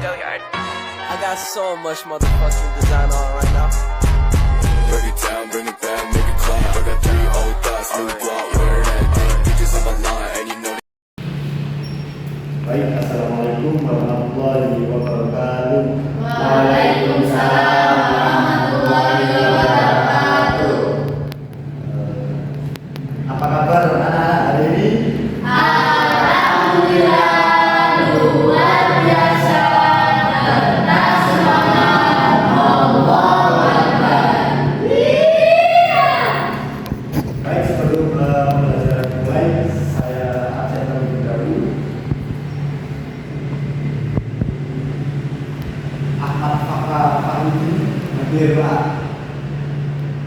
I got so much motherfucking design on right now. Break it down, bring it back, make it clap. I got 3 old thoughts, new guap, wear that thing. Bitches on my line, and you know. Baik, assalamualaikum warahmatullahi wabarakatuh. Waalaikumsalam warahmatullahi wabarakatuh. Apa kabar anak-anak hari ini? Alhamdulillah luar biasa karena semangat Allahu Akbar. Baik, sebelum belajar mulai, saya absen terlebih dahulu. Ahmad Fakra Farudi hadir, Pak.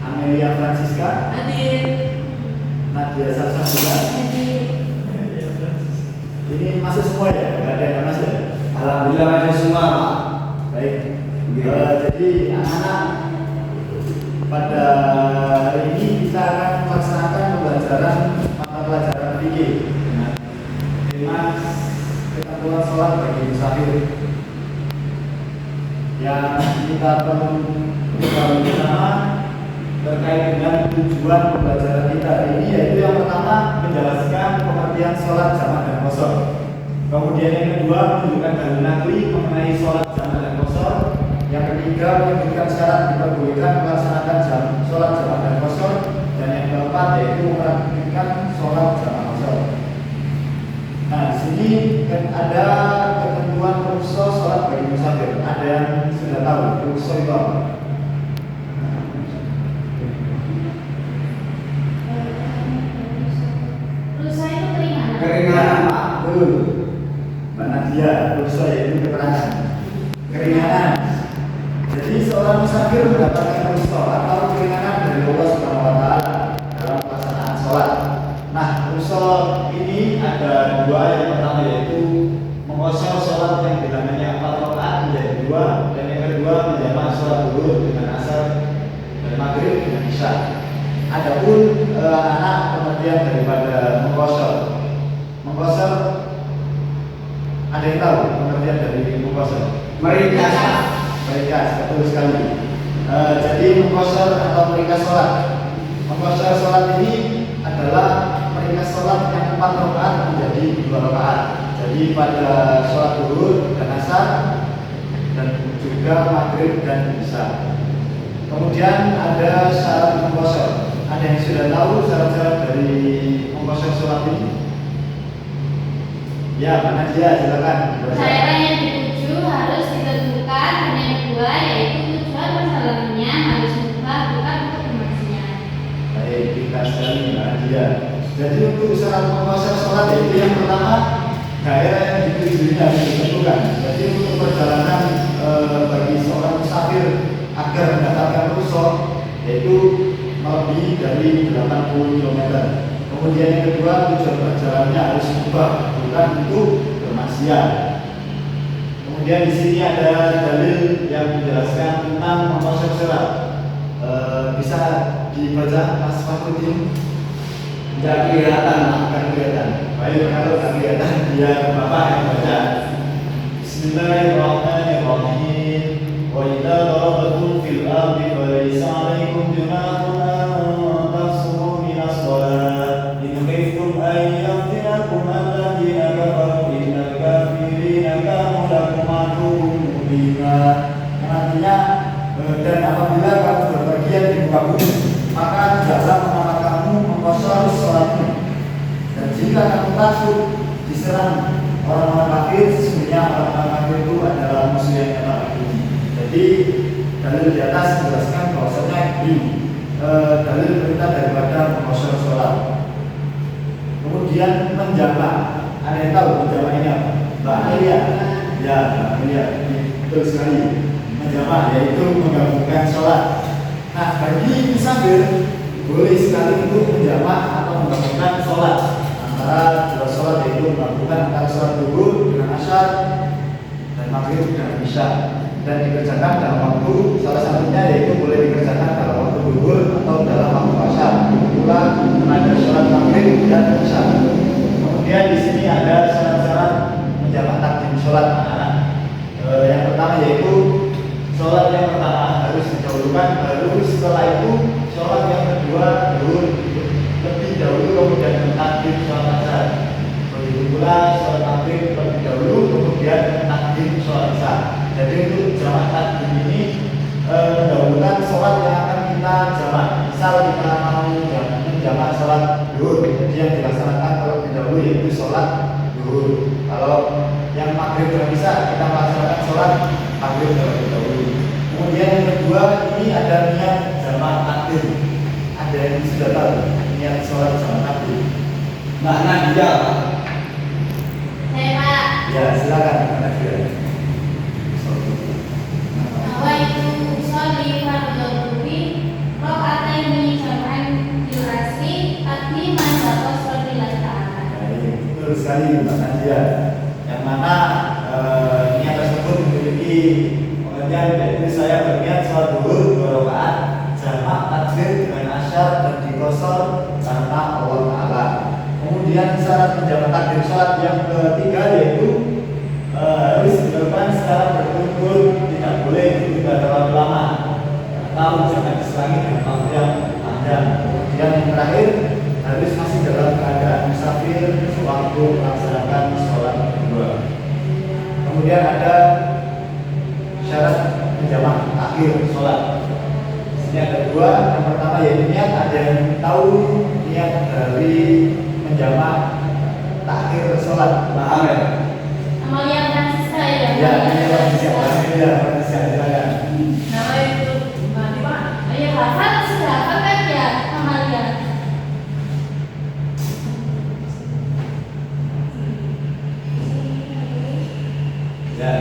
Amelia Francisca Hadir. Nadia Salsabila. Ini masuk semua ya? Nggak ada yang nggak masuk ya? Alhamdulillah masuk semua, Pak. Baik. Jadi anak-anak, pada hari ini kita akan melaksanakan pembelajaran mata pelajaran fikih dengan tema ketentuan sholat bagi musafir. Yang kita perlu ketahui bersama terkait dengan tujuan pembelajaran kita hari ini, yaitu yang pertama menjelaskan pengertian sholat jamak dan qashar. Kemudian yang kedua menunjukkan dalil nakli mengenai sholat jamak dan qashar. Yang ketiga menyebutkan syarat diperbolehkan melaksanakan sholat jamak dan qashar. Dan yang keempat yaitu mempraktikkan sholat jamak qashar. Nah, di sini ada ketentuan rukhsah sholat bagi musafir. Ada yang sudah tahu rukhsah itu apa? Rusa itu keringanan. Keringanan, Pak. Betul. Mbak Nadia, rukhsah yaitu keterangan keringanan. Jadi seorang musafir mendapatkan rukhsah atau keringanan dari Allah Subhanahu wa taala dalam pelaksanaan sholat. Nah, rukhsah ini ada dua. Yang pertama yaitu mengqashar sholat yang bilangannya 4 rakaat menjadi 2, dan yang kedua menjamak sholat zuhur dengan asar dan maghrib dengan isya. Adapun anak pengertian daripada mengqashar. Mengqashar, ada yang tahu pengertian dari mengqashar? Meringkas. Meringkas, betul sekali. Jadi mengqashar atau meringkas sholat. Mengqashar sholat ini adalah meringkas sholat yang 4 rakaat menjadi 2 rakaat. Jadi pada sholat zuhur dan asar dan juga maghrib dan isya. Kemudian ada syarat mengqashar. Ada yang sudah tahu syarat-syarat dari mengqashar sholat ini? Ya, Mbak Nadia, silakan. Daerah yang dituju harus ditentukan, dan yang kedua yaitu tujuan perjalanannya harus mubah bukan untuk kemaksiatan. Baik, kita sekali Mbak Nadia. Jadi untuk syarat mengqashar sholat yaitu yang pertama daerah yang dituju harus ditentukan. Jadi untuk perjalanan bagi seorang musafir agar mendapatkan rukhsah yaitu melebihi dari 80 km. Kemudian yang kedua tujuan perjalanannya harus mubah bukan untuk bermaksiat. Kemudian di sini ada dalil yang menjelaskan tentang mengqashar sholat. Bisa dibaca Mas Fakhruddin? Tidak kelihatan, Pak. Akan kelihatan. Baik, kalau tak kelihatan biar Bapak yang baca. Bismillahirrahmanirrahim. Wa idza darabtum fil ardi falaysa 'alaykum junahun an taqsuru minas shalah in khiftum an yaftinakum alladziina kafaru innal kafirina kanu lakum 'aduwwun mubina. Artinya, dan apabila kamu berpergian di muka bumi, maka tidaklah mengapa kamu mengqashar sholatmu. Dan jika kamu takut diserang orang-orang kafir, sesungguhnya orang-orang kafir itu adalah musuh yang nyata bagi. Jadi dalil di atas menjelaskan bahwasanya ini dalil perintah daripada mengqashar sholat. Kemudian menjamak. Ada yang tahu menjamak ini apa? Mbak Amelia? Ya, Mbak Amelia. Betul sekali. Menjamak yaitu menggabungkan sholat. Nah, bagi musafir boleh sekali untuk menjamak atau menggabungkan sholat antara dua sholat, yaitu menggabungkan antara sholat zuhur dengan asar dan maghrib dengan isya, dan dikerjakan dalam waktu, salah satunya yaitu boleh dikerjakan dalam waktu zuhur atau dalam waktu asar. Pula ada sholat maghrib dan isya. Kemudian di sini ada syarat-syarat menjamak takdim sholat anak-anak. Yang sholat yang akan kita jamak. Misal kita mau menjamak sholat duhur, jadi yang dilaksanakan kalau dahulu yaitu sholat duhur. Kalau yang maghrib tidak bisa, kita melaksanakan sholat maghrib terlebih dahulu. Kemudian yang kedua, ini ada niat jamak takdim. Ada yang sudah tahu niat sholat jamak takdim? Makna dia Pak. Saya Pak. Ya, silakan Mbak Nadia. Nawaitu usolli fardhu dhuhri rakaataini jam'an bil asri taqdiman wa qasran lillah ta'ala. Baik, betul sekali Mbak Nadia. Yang mana niat tersebut memiliki pengertian, yaitu saya berniat sholat duhur 2 rakaat jamak takdim dengan asyar dan dikosor karena Allah Ta'ala. Kemudian syarat menjamak takdim sholat yang ketiga yaitu harus dilakukan secara berturut-turut, tidak boleh ditunda terlalu lama atau jangan diselangi dengan waktu yang panjang. Kemudian yang terakhir harus masih dalam keadaan musafir sewaktu melaksanakan sholat kedua. Kemudian ada syarat menjamak akhir sholat. Ini ada 2. Yang pertama yaitu niat. Ada yang tahu niat dari menjamak takhir sholat? Paham ya? Amalia Francisca ya. Ya, ini Francisca. Ya, Francisca silakan. Nama itu gimana Pak? Ayo hafal, sudah hafal kan ya Amalia? Ya.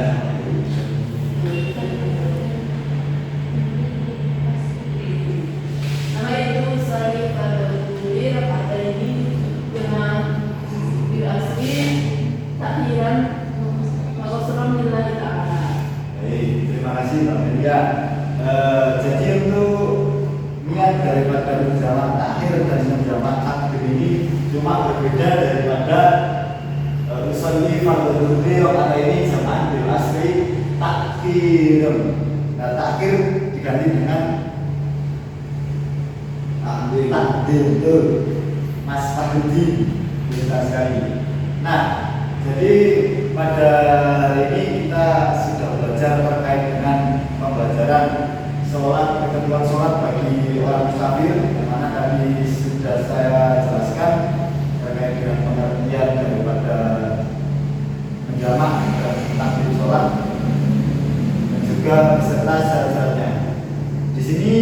Nama itu usolli fardhu dhuhri rakaataini dengan bil asri takhiran wa qasran lillahi ta'ala. Baik, terima kasih Mbak Melia. Jadi untuk niat daripada menjamak takhir dan menjamak takdim ini cuma berbeda daripada usolli fardhu dhuhri rakaataini jam'an bil asri takdir. Nah, takhir diganti dengan takdir, betul. Mas Fahudi, bisa sekali. Nah, jadi pada hari ini kita sudah belajar terkait dengan pembelajaran sholat, ketentuan sholat bagi orang musafir, yang mana tadi sudah saya jelaskan terkait dengan pengertian daripada menjamak dan takdir sholat dan juga beserta syarat-syaratnya. Di sini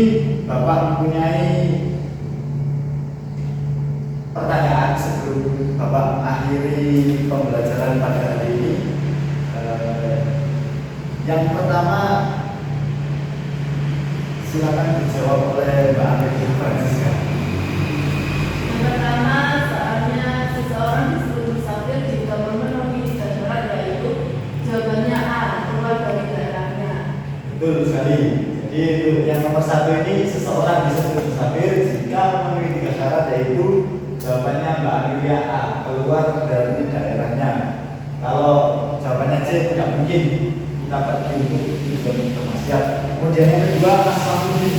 Bapak mempunyai pertanyaan sebelum Bapak mengakhiri pembelajaran pada hari ini. Yang pertama, silakan dijawab oleh Mbak Amelia Francisca. Yang pertama, saatnya seseorang disebut musafir jika memenuhi 3 syarat, yaitu jawabannya A, keluar dari daerahnya. Betul sekali. Jadi untuk yang nomor 1 ini, seseorang disebut musafir jika memenuhi 3 syarat, yaitu jawabannya Mbak Amelia A, keluar dari daerahnya. Kalau jawabannya C, tidak mungkin kita pergi untuk tujuan bermaksiat. Kemudian yang kedua, Mas Fahudi,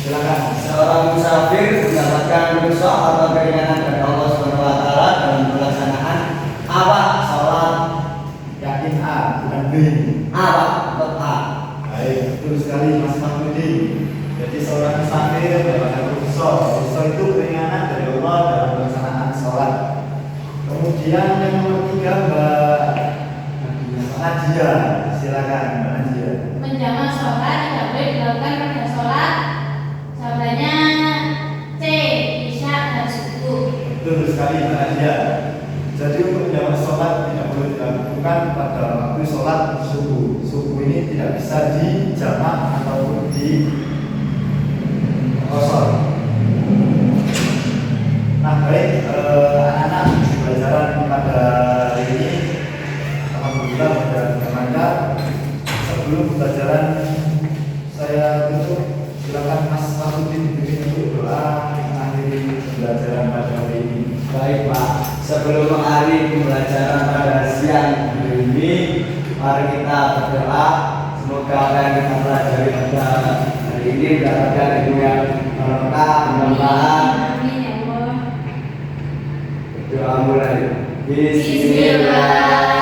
silakan. Seorang musafir mendapatkan rukhsah atau keringanan dari Allah Subhanahu wa taala dalam pelaksanaan apa? Salat. Yakin A, bukan B. A Pak, tetap A. Baik, betul sekali Mas Fahudi. Jadi seorang musafir mendapatkan rukhsah. Rukhsah itu keringanan dari Allah dalam pelaksanaan sholat. Kemudian yang nomor 3, Mbak Nadia, silakan Mbak Nadia. Menjamak sholat tidak boleh dilakukan pada sholat. Jawabannya C, isya dan subuh. Betul sekali Mbak Nadia. Jadi untuk menjamak sholat tidak boleh dilakukan pada waktu sholat subuh. Subuh ini tidak bisa dijamak ataupun di kosor. Nah baik, anak-anak pembelajaran pada hari ini alhamdulillah sudah bermanfaat. Sebelum pembelajaran saya tutup, silakan Mas Fahudi diberi untuk doa mengakhiri pembelajaran pada hari ini. Baik Pak, sebelum mengakhiri pembelajaran pada siang hari ini, mari kita berdoa. Semoga apa yang kita pelajari pada hari ini mendapatkan ilmu yang berkah, bermanfaat. Amin ya Allah. Doa mulai. Bismillah.